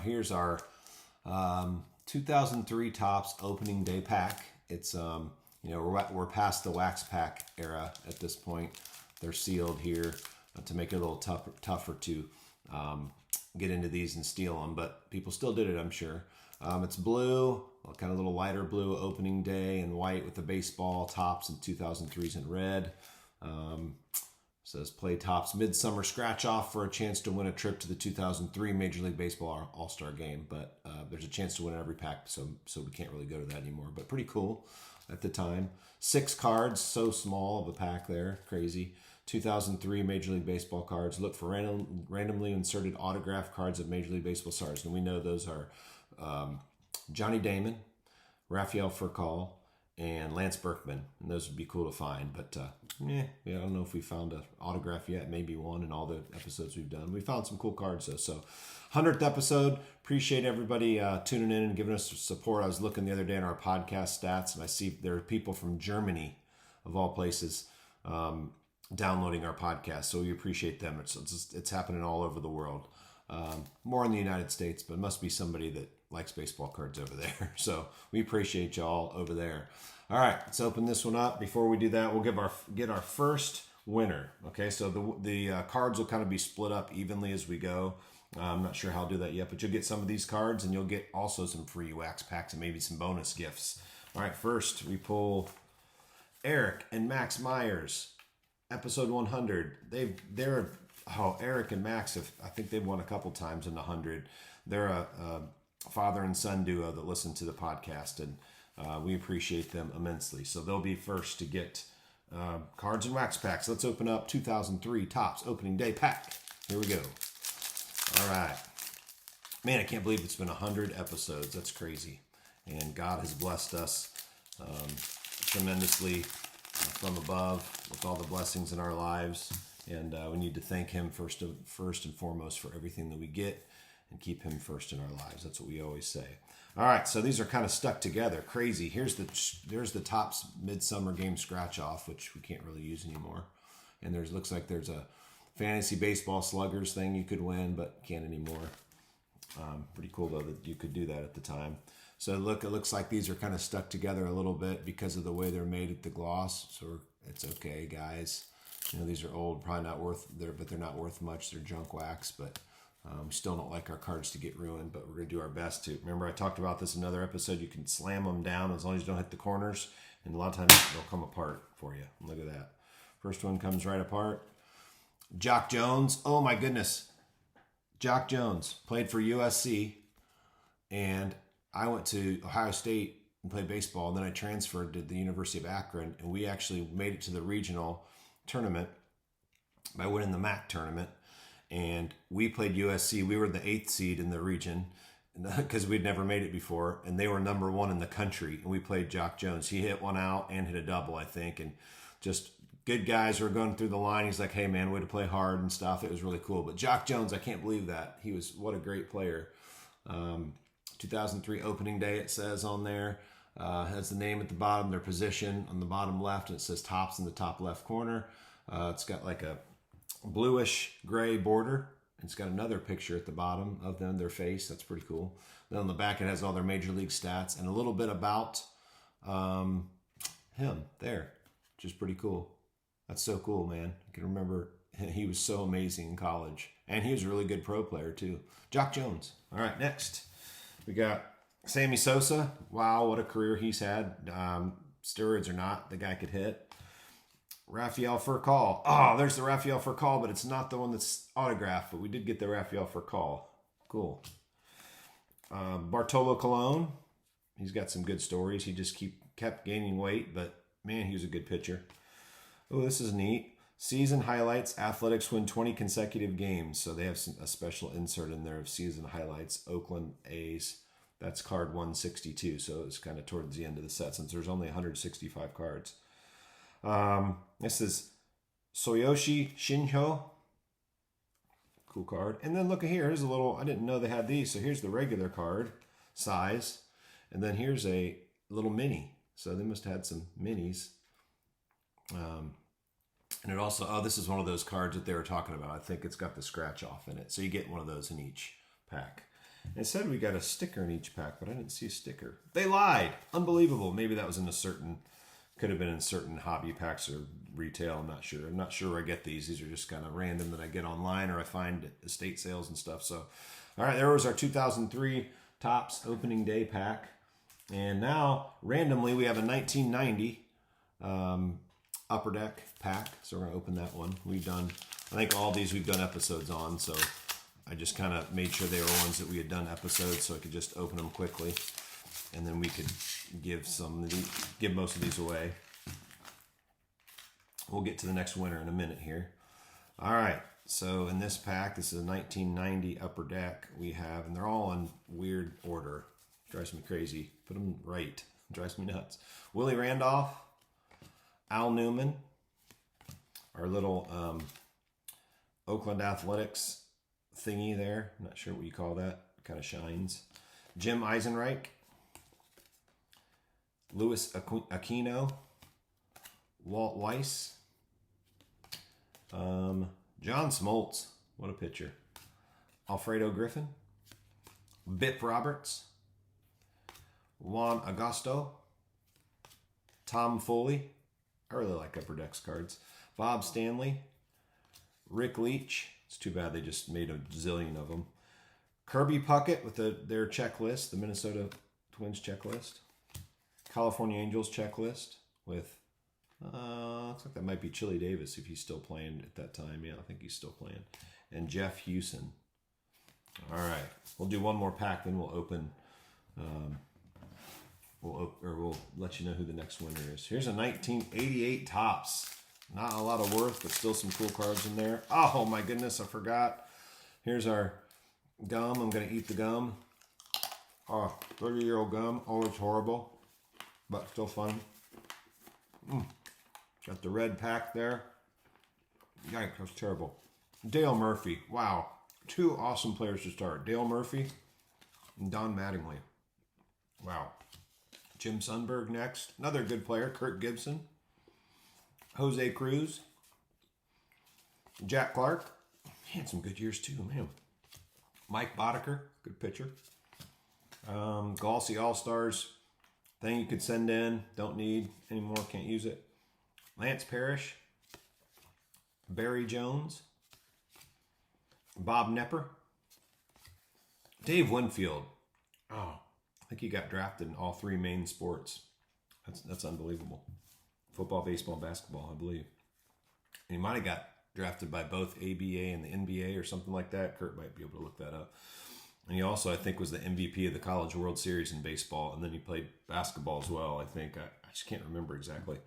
Here's our 2003 Topps opening day pack. It's we're past the wax pack era at this point. They're sealed here to make it a little tougher to get into these and steal them, but people still did it, I'm sure. It's blue, kind of a little lighter blue opening day, and white with the baseball Topps and 2003s in red. Says play Topps Midsummer Scratch Off for a chance to win a trip to the 2003 Major League Baseball All-Star Game, but there's a chance to win every pack, so we can't really go to that anymore, but pretty cool at the time. 6 cards, so small of a pack there, crazy. 2003 Major League Baseball cards. Look for randomly inserted autograph cards of Major League Baseball stars, and we know those are Johnny Damon, Rafael Furcal, and Lance Berkman, and those would be cool to find, but I don't know if we found an autograph yet. Maybe one in all the episodes we've done. We found some cool cards though. So 100th episode. Appreciate everybody tuning in and giving us support. I was looking the other day in our podcast stats, and I see there are people from Germany, of all places, downloading our podcast. So we appreciate them. It's happening all over the world. More in the United States, but it must be somebody that likes baseball cards over there. So we appreciate y'all over there. All right, let's open this one up. Before we do that, we'll get our first winner. Okay, so the cards will kind of be split up evenly as we go. I'm not sure how I'll do that yet, but you'll get some of these cards, and you'll get also some free wax packs and maybe some bonus gifts. All right, first we pull Eric and Max Myers, episode 100. Eric and Max I think they've won a couple times in the 100. They're a father and son duo that listen to the podcast, and we appreciate them immensely. So they'll be first to get cards and wax packs. Let's open up 2003 Topps opening day pack. Here we go. All right. Man, I can't believe it's been 100 episodes. That's crazy. And God has blessed us tremendously from above with all the blessings in our lives. And we need to thank him first and foremost for everything that we get, and keep him first in our lives. That's what we always say. All right, so these are kind of stuck together. Crazy. There's the Topps Midsummer Game Scratch Off, which we can't really use anymore. And looks like there's a fantasy baseball sluggers thing you could win, but can't anymore. Pretty cool though that you could do that at the time. So it looks like these are kind of stuck together a little bit because of the way they're made at the gloss. So it's okay, guys. These are old, probably not worth but they're not worth much. They're junk wax, but we still don't like our cards to get ruined, but we're going to do our best to. Remember, I talked about this in another episode. You can slam them down as long as you don't hit the corners, and a lot of times they'll come apart for you. Look at that. First one comes right apart. Jock Jones. Oh, my goodness. Jock Jones played for USC, and I went to Ohio State and played baseball, and then I transferred to the University of Akron, and we actually made it to the regional tournament by winning the MAC tournament. And we played USC. We were the 8th seed in the region because we'd never made it before, and they were number 1 in the country. And we played Jock Jones. He hit one out and hit a double, I think, and just good guys were going through the line. He's like, "Hey man, way to play hard and stuff." It was really cool. But Jock Jones, I can't believe that. What a great player. 2003 opening day, it says on there. Has the name at the bottom, their position on the bottom left, and it says Topps in the top left corner. It's got like a bluish gray border. It's got another picture at the bottom of them, their face. That's pretty cool. Then on the back, it has all their major league stats and a little bit about him there, which is pretty cool. That's so cool, man. I can remember he was so amazing in college, and he was a really good pro player too. Jock Jones. All right, next we got Sammy Sosa. Wow, what a career he's had. Steroids or not, the guy could hit. Rafael Furcal. Oh, there's the Rafael Furcal, but it's not the one that's autographed, but we did get the Rafael Furcal. Cool. Bartolo Colon. He's got some good stories. He just kept gaining weight, but man, he was a good pitcher. Oh, this is neat. Season highlights. Athletics win 20 consecutive games. So they have a special insert in there of season highlights. Oakland A's. That's card 162. So it's kind of towards the end of the set since there's only 165 cards. This is Soyoshi Shinho. Cool card. And then look at here. Here's a little, I didn't know they had these. So here's the regular card size. And then here's a little mini. So they must have had some minis. And it also, this is one of those cards that they were talking about. I think it's got the scratch off in it. So you get one of those in each pack. It said we got a sticker in each pack, but I didn't see a sticker. They lied. Unbelievable. Maybe that was in a certain, could have been in certain hobby packs or retail. I'm not sure. I'm not sure where I get these. These are just kind of random that I get online or I find at estate sales and stuff. So, all right, there was our 2003 Topps opening day pack. And now, randomly, we have a 1990 Upper Deck pack. So we're going to open that one. We've done, I think all these we've done episodes on. So I just kind of made sure they were ones that we had done episodes so I could just open them quickly. And then we could give most of these away. We'll get to the next winner in a minute here. All right. So in this pack, this is a 1990 Upper Deck we have, and they're all in weird order. Drives me crazy. Put them right. Drives me nuts. Willie Randolph, Al Newman, our little Oakland Athletics thingy there. I'm not sure what you call that. It kind of shines. Jim Eisenreich, Louis Aquino, Walt Weiss, John Smoltz, what a pitcher. Alfredo Griffin, Bip Roberts, Juan Agosto, Tom Foley, I really like Upper Decks cards, Bob Stanley, Rick Leach, it's too bad they just made a zillion of them, Kirby Puckett with their checklist, the Minnesota Twins checklist, California Angels checklist with looks like that might be Chili Davis if he's still playing at that time. Yeah, I think he's still playing. And Jeff Hewson. All right, we'll do one more pack, then we'll open. We'll let you know who the next winner is. Here's a 1988 Topps. Not a lot of worth, but still some cool cards in there. Oh my goodness, I forgot. Here's our gum. I'm gonna eat the gum. Oh, 30-year-old gum, always horrible, but still fun. Got the red pack there. Yikes, that's terrible. Dale Murphy. Wow. Two awesome players to start. Dale Murphy and Don Mattingly. Wow. Jim Sundberg next. Another good player. Kurt Gibson. Jose Cruz. Jack Clark. He had some good years too, man. Mike Boddicker. Good pitcher. Glossy All-Stars. Thing you could send in. Don't need anymore. Can't use it. Lance Parrish, Barry Jones, Bob Nepper, Dave Winfield. Oh, I think he got drafted in all three main sports. That's unbelievable. Football, baseball, and basketball, I believe. And he might have got drafted by both ABA and the NBA or something like that. Kurt might be able to look that up. And he also, I think, was the MVP of the College World Series in baseball. And then he played basketball as well, I think. I just can't remember exactly.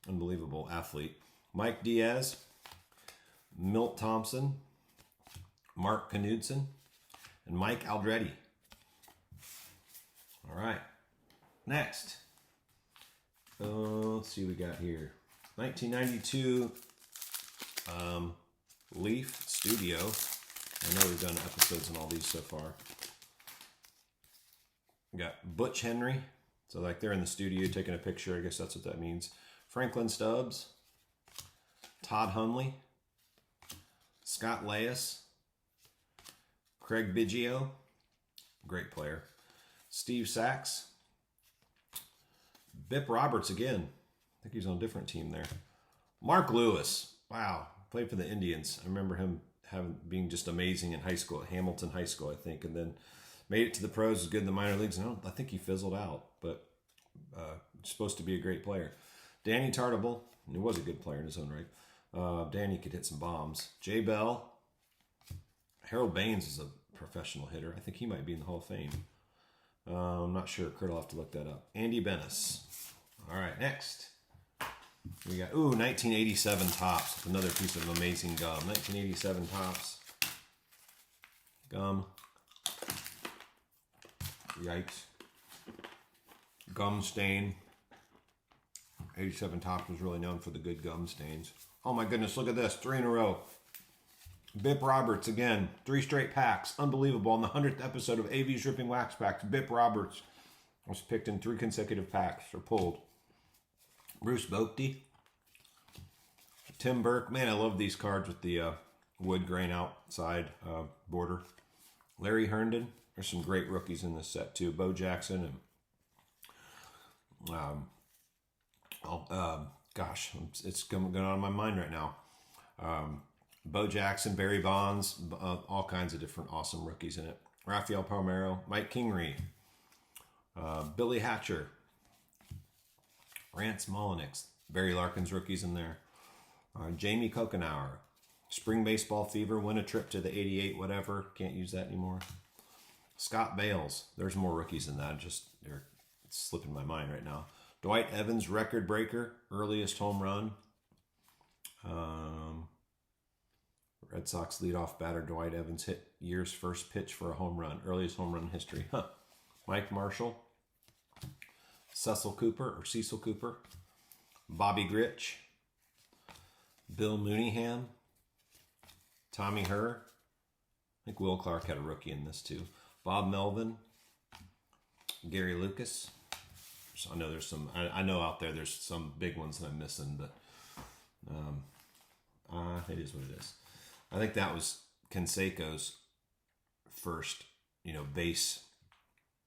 Unbelievable athlete. Mike Diaz, Milt Thompson, Mark Knudsen, and Mike Aldretti. All right. Next. Let's see what we got here. 1992 Leaf Studio. I know we've done episodes on all these so far. We got Butch Henry. So like they're in the studio taking a picture. I guess that's what that means. Franklin Stubbs, Todd Hundley, Scott Laius, Craig Biggio, great player, Steve Sachs, Bip Roberts again. I think he's on a different team there. Mark Lewis, wow, played for the Indians. I remember him being just amazing in high school, at Hamilton High School, I think, and then made it to the pros, was good in the minor leagues. And I think he fizzled out, but supposed to be a great player. Danny Tartable, he was a good player in his own right. Danny could hit some bombs. Jay Bell. Harold Baines is a professional hitter. I think he might be in the Hall of Fame. I'm not sure. Kurt will have to look that up. Andy Bennis. All right, next. We got, 1987 Topps. Another piece of amazing gum. 1987 Topps. Gum. Yikes. Gum stain. 87 Topps was really known for the good gum stains. Oh my goodness, look at this. 3 in a row. Bip Roberts again. 3 straight packs. Unbelievable. On the 100th episode of AV's Ripping Wax Packs, Bip Roberts was picked in 3 consecutive packs, or pulled. Bruce Boakty. Tim Burke. Man, I love these cards with the wood grain outside border. Larry Herndon. There's some great rookies in this set too. Bo Jackson and gosh, it's going on in my mind right now. Bo Jackson, Barry Bonds, all kinds of different awesome rookies in it. Rafael Palmeiro, Mike Kingery, Billy Hatcher, Rance Molyneux, Barry Larkin's rookies in there. Jamie Kokenauer, Spring Baseball Fever, win a trip to the 88 whatever. Can't use that anymore. Scott Bales. There's more rookies than that. They're slipping my mind right now. Dwight Evans, record breaker, earliest home run. Red Sox leadoff batter Dwight Evans hit year's first pitch for a home run. Earliest home run in history. Mike Marshall. Cecil Cooper. Bobby Grich. Bill Mooneyham. Tommy Herr. I think Will Clark had a rookie in this too. Bob Melvin. Gary Lucas. So I know there's some. I know out there there's some big ones that I'm missing, but it is what it is. I think that was Canseco's first, base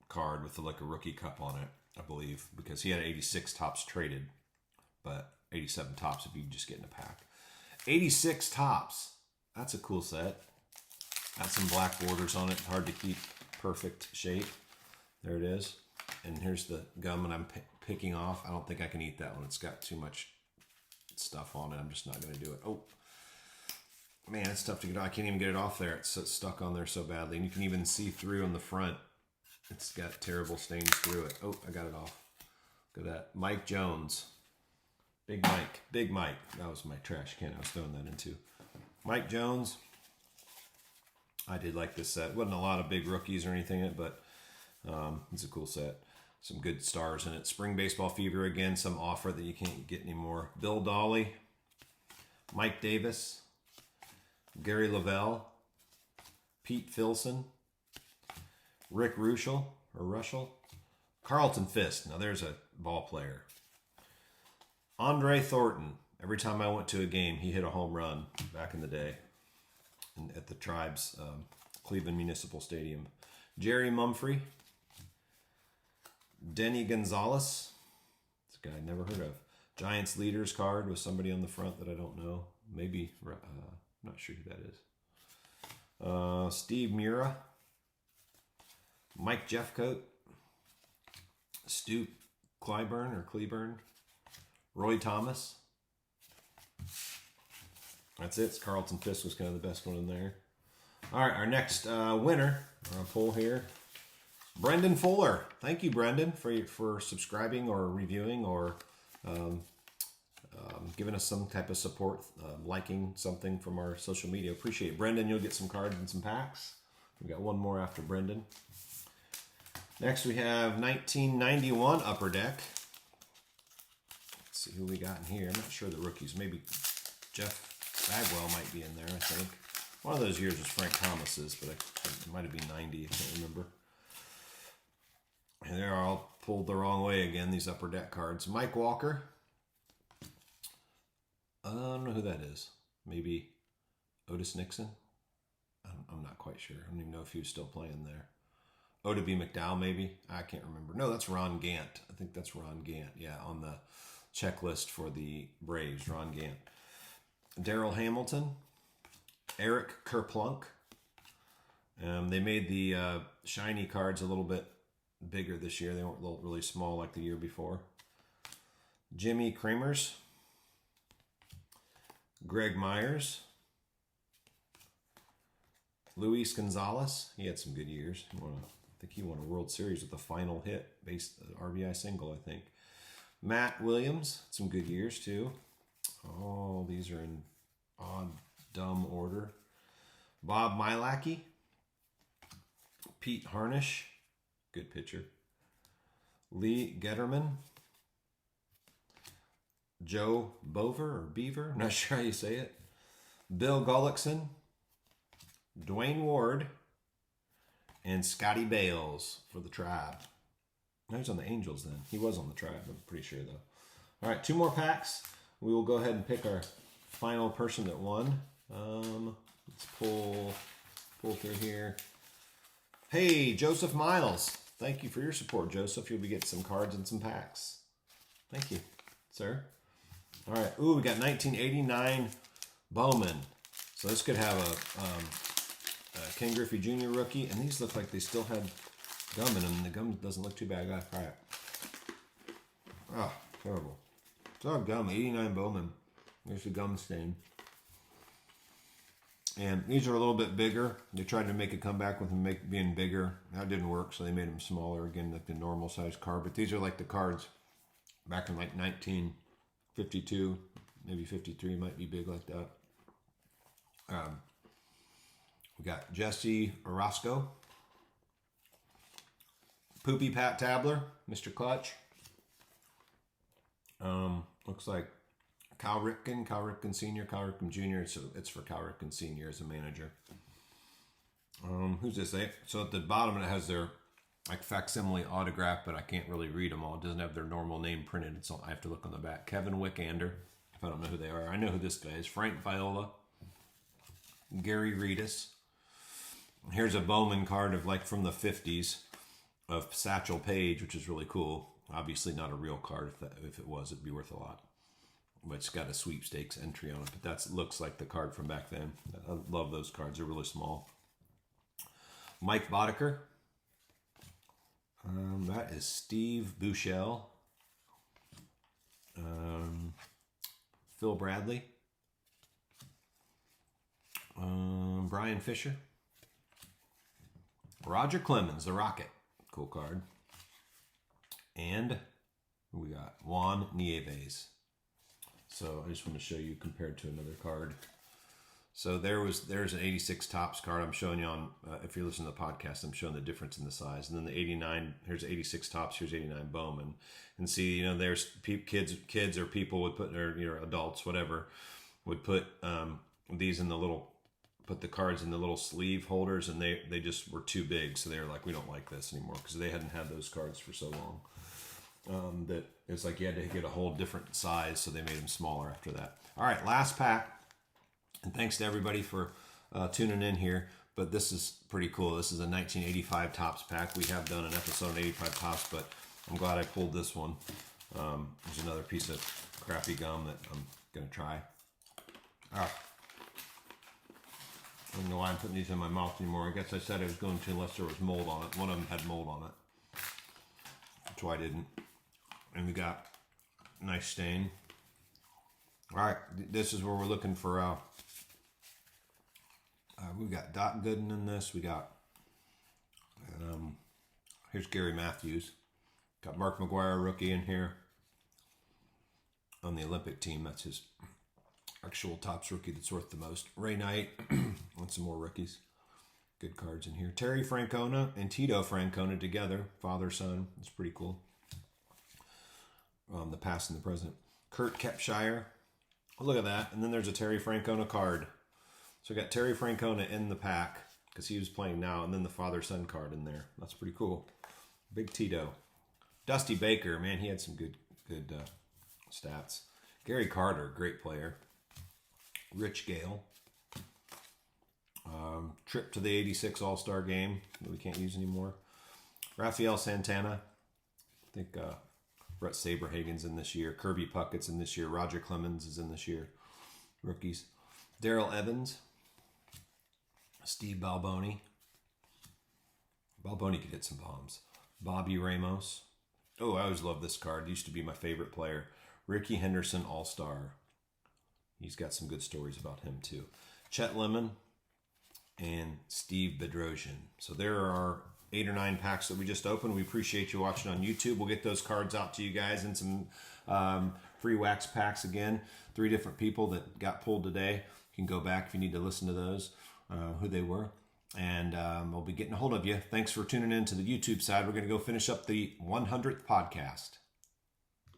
card with a rookie cup on it, I believe, because he had 86 tops traded, but 87 tops if you just get in a pack. 86 tops. That's a cool set. Got some black borders on it. Hard to keep perfect shape. There it is. And here's the gum that I'm picking off. I don't think I can eat that one. It's got too much stuff on it. I'm just not going to do it. Oh, man, it's tough to get off. I can't even get it off there. It's stuck on there so badly. And you can even see through on the front. It's got terrible stains through it. Oh, I got it off. Look at that. Mike Jones. Big Mike. That was my trash can I was throwing that into. Mike Jones. I did like this set. Wasn't a lot of big rookies or anything in it, but it's a cool set. Some good stars in it. Spring Baseball Fever again. Some offer that you can't get anymore. Bill Dolly. Mike Davis. Gary Lavelle. Pete Filson. Rick Ruschel. Carlton Fisk. Now there's a ball player. Andre Thornton. Every time I went to a game, he hit a home run back in the day at the Tribes Cleveland Municipal Stadium. Jerry Mumphrey. Denny Gonzalez. This guy I never heard of. Giants leaders card with somebody on the front that I don't know. Maybe, I'm not sure who that is. Steve Mura. Mike Jeffcoat. Stu Cleburne. Roy Thomas. That's it. Carlton Fisk was kind of the best one in there. All right, our next winner. We're going to pull here. Brendan Fuller. Thank you, Brendan, for subscribing or reviewing or giving us some type of support, liking something from our social media. Appreciate it. Brendan, you'll get some cards and some packs. We got one more after Brendan. Next, we have 1991 Upper Deck. Let's see who we got in here. I'm not sure the rookies. Maybe Jeff Bagwell might be in there, I think. One of those years was Frank Thomas's, but it might have been 90. I can't remember. And they're all pulled the wrong way again, these Upper Deck cards. Mike Walker. I don't know who that is. Maybe Otis Nixon? I'm not quite sure. I don't even know if he was still playing there. Oda B. McDowell, maybe? I can't remember. No, that's Ron Gant. I think that's Ron Gant. Yeah, on the checklist for the Braves, Ron Gant. Darrell Hamilton. Eric Kerplunk. They made the shiny cards a little bit bigger this year. They weren't really small like the year before. Jimmy Kramers. Greg Myers. Luis Gonzalez. He had some good years. I think he won a World Series with the final hit, based RBI single, I think. Matt Williams. Some good years, too. Oh, these are in odd, dumb order. Bob Milacki. Pete Harnish. Good pitcher. Lee Getterman. Joe Beaver. Not sure how you say it. Bill Gullickson. Dwayne Ward. And Scotty Bales for the Tribe. No, he's on the Angels then. He was on the Tribe, I'm pretty sure though. All right, 2 more packs. We will go ahead and pick our final person that won. Let's pull through here. Hey, Joseph Miles. Thank you for your support, Joseph. You'll be getting some cards and some packs. Thank you, sir. All right. Ooh, we got 1989 Bowman. So this could have a Ken Griffey Jr. rookie. And these look like they still had gum in them. The gum doesn't look too bad. I gotta try it. Oh, terrible. It's all gum. 89 Bowman. There's the gum stain. And these are a little bit bigger. They tried to make a comeback with them being bigger. That didn't work, so they made them smaller again, like the normal size card. But these are like the cards back in like 1952, maybe 53, might be big like that. We got Jesse Orozco, Poopy Pat Tabler, Mr. Clutch. Looks like Cal Ripken Sr., Cal Ripken Jr. So it's for Cal Ripken Sr. as a manager. Who's this? So at the bottom it has their like facsimile autograph, but I can't really read them all. It doesn't have their normal name printed. So I have to look on the back. Kevin Wickander, if I don't know who they are. I know who this guy is. Frank Viola, Gary Reedus. Here's a Bowman card of like from the 50s of Satchel Paige, which is really cool. Obviously not a real card. If it was, it'd be worth a lot. But it's got a sweepstakes entry on it. But that looks like the card from back then. I love those cards. They're really small. Mike Boddicker. That is Steve Buechele. Phil Bradley. Brian Fisher. Roger Clemens, the Rocket. Cool card. And we got Juan Nieves. So I just want to show you compared to another card. So there's an 86 Topps card. I'm showing you on, if you're listening to the podcast, I'm showing the difference in the size. And then the 89, here's 86 Topps, here's 89 Bowman. And see, there's kids or people would put, or adults, whatever, would put these in the little, put the cards in the little sleeve holders, and they just were too big. So they were like, we don't like this anymore, because they hadn't had those cards for so long. That it's like you had to get a whole different size, so they made them smaller after that. All right, last pack. And thanks to everybody for tuning in here. But this is pretty cool. This is a 1985 Topps pack. We have done an episode on 85 Topps, but I'm glad I pulled this one. There's another piece of crappy gum that I'm going to try. I don't know why I'm putting these in my mouth anymore. I guess I said I was going to unless there was mold on it. One of them had mold on it. That's why I didn't. And we got a nice stain. All right, this is where we're looking for... we got Doc Gooden in this. We got... here's Gary Matthews. Got Mark McGuire, rookie, in here. On the Olympic team, that's his actual Topps rookie that's worth the most. Ray Knight, and some more rookies. Good cards in here. Terry Francona and Tito Francona together. Father, son. It's pretty cool. The past and the present. Kurt Kepshire. Oh, look at that. And then there's a Terry Francona card. So we got Terry Francona in the pack because he was playing now, and then the father-son card in there. That's pretty cool. Big Tito. Dusty Baker, man, he had some good stats. Gary Carter, great player. Rich Gale. Trip to the 86 All-Star game that we can't use anymore. Rafael Santana. I think Brett Saberhagen's in this year. Kirby Puckett's in this year. Roger Clemens is in this year. Rookies. Darrell Evans. Steve Balboni. Balboni could hit some bombs. Bobby Ramos. Oh, I always loved this card. Used to be my favorite player. Ricky Henderson, All-Star. He's got some good stories about him, too. Chet Lemon and Steve Bedrosian. So there are 8 or 9 packs that we just opened. We appreciate you watching on YouTube. We'll get those cards out to you guys and some free wax packs again. 3 different people that got pulled today. You can go back if you need to listen to those, who they were. And we'll be getting a hold of you. Thanks for tuning in to the YouTube side. We're going to go finish up the 100th podcast.